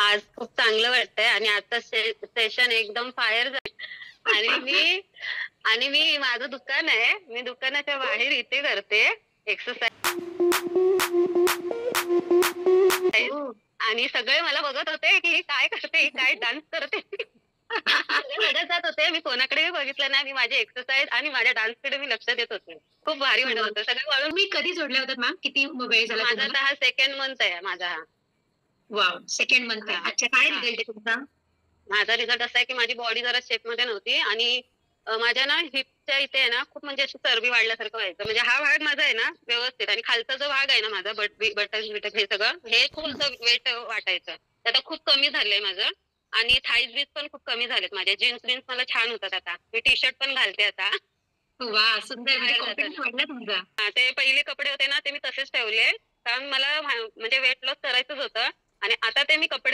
आज खूप चांगलं वाटतंय आणि आता सेशन एकदम फायर झालं आणि मी माझं दुकान आहे. मी दुकानाच्या बाहेर इथे करते एक्सरसाइज हो. आणि सगळे मला बघत होते की ही काय करते, ही काय डान्स करते. सगळे बघत जात होते. मी कोणाकडेही बघितलं नाही. मी माझी एक्सरसाइज आणि माझ्या डान्सकडे मी लक्ष देत होते. खूप भारी वाटत वाह! होतं. सगळे वळून तुम्ही कधी जोडल्या होतात मॅम? किती वेळ झाला माझा तुम्हाला? आता हा सेकंड मंथ आहे माझा हा. वॉव! सेकंड मंथ आहे. हां, अच्छा, काय हां. रिझल्ट आहे तुमचा? माझा रिझल्ट असा आहे की माझी बॉडी जरा शेपमध्ये नव्हती आणि माझ्या ना हिपच्या इथे आहे ना खूप म्हणजे अशी चरबी वाढल्यासारखं व्हायचं. म्हणजे हा भाग माझा आहे ना व्यवस्थित आणि खालचा जो भाग आहे ना माझा बटक-बिटक हे सगळं हे खूप हं. असं वेट वाटायचं. ते आता खूप कमी झालंय माझं आणि थाईज-बीज पण खूप कमी झालेत माझे. जीन्स-बिन्स मला छान होतात आता. मी टी-शर्ट पण घालते आता. वाह! सुंदर, म्हणजे बाहेर कॉन्फिडन्स जाताना. वाढला तुमचा. हां, ते पहिले कपडे होते ना ते मी तसेच ठेवले. कारण मला म्हणजे वेट लॉस करायचंच होतं आणि आता ते मी कपडे